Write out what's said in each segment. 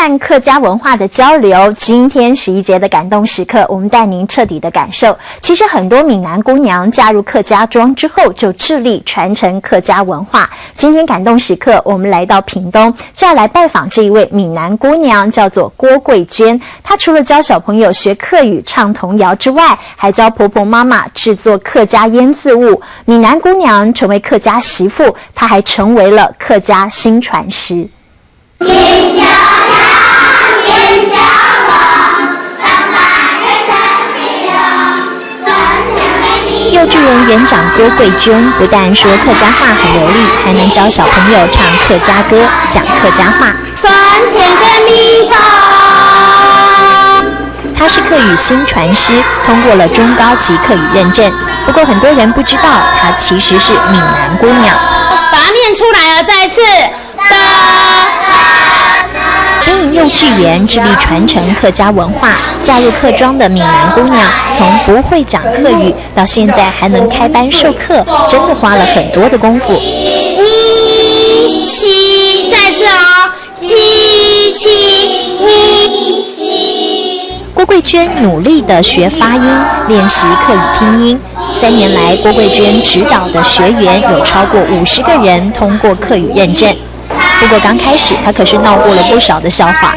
和客家文化的交流，今天11节的感动时刻，我们带您彻底的感受。其实很多闽南姑娘加入客家庄之后，就致力传承客家文化。今天感动时刻，我们来到屏东，就要来拜访这一位闽南姑娘，叫做郭桂娟。她除了教小朋友学客语、唱童谣之外，还教婆婆妈妈制作客家腌渍物。闽南姑娘成为客家媳妇，她还成为了客家新传师。幼稚园园长郭桂娟不但说客家话很流利，还能教小朋友唱客家歌、讲客家话。酸甜的蜜糖。她是客语新传师，通过了中高级客语认证。不过很多人不知道，她其实是闽南姑娘。把它念出来了，再一次。经营幼稚园，致力传承客家文化。嫁入客庄的闽南姑娘，从不会讲客语到现在还能开班授课，真的花了很多的功夫。你西，再次哦，机器你西。郭桂娟努力地学发音，练习客语拼音。3年来，郭桂娟指导的学员有超过50个人通过客语认证。不过刚开始，她可是闹过了不少的笑话。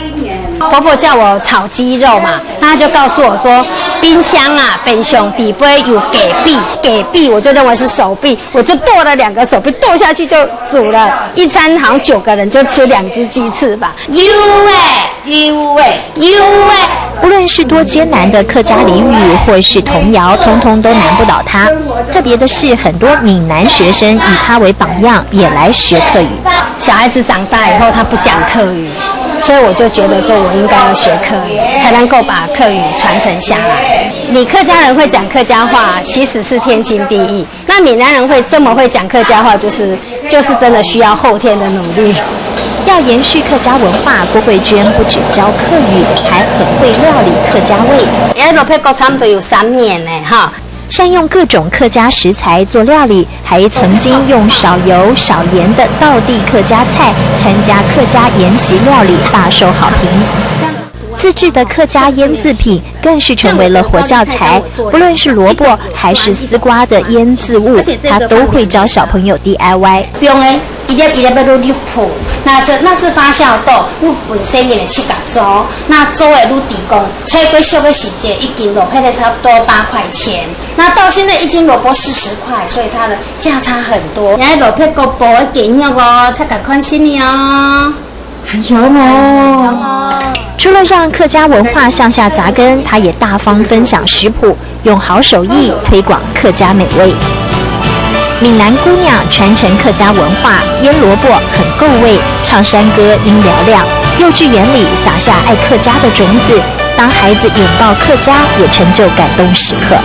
婆婆叫我炒鸡肉嘛，她就告诉我说，冰箱啊，冰箱底杯有给臂，我就认为是手臂，我就剁了2个手臂，剁下去就煮了一餐，好像9个人就吃2只鸡翅吧。不论是多艰难的客家俚语，或是童谣，通通都难不倒她。特别的是，很多闽南学生以她为榜样，也来学客语。小孩子长大以后，他不讲客语，所以我就觉得说我应该要学客语，才能够把客语传承下来。你客家人会讲客家话，其实是天经地义。那闽南人会这么会讲客家话，就是真的需要后天的努力。要延续客家文化，郭桂娟不只教客语，还很会料理客家味。落配国差不多有3年呢，哈。善用各种客家食材做料理，还曾经用少油少盐的道地客家菜参加客家宴席料理，大受好评。自制的客家腌制品更是成为了活教材，不论是萝卜还是丝瓜的腌制物，他都会教小朋友 DIY。用的一粒要入谱，那是发酵豆，我本身也7角做，那做的入地工，吹过烧的时节1斤萝卜的差不多8块钱，那到现在1斤萝卜40块，所以它的价差很多。然后萝卜个薄的紧要哦，他赶快心里哦。很有哦。除了让客家文化向下扎根，他也大方分享食谱，用好手艺推广客家美味。闽南姑娘传承客家文化，腌萝卜很够味，唱山歌音嘹亮。幼稚园里撒下爱客家的种子，当孩子拥抱客家，也成就感动时刻。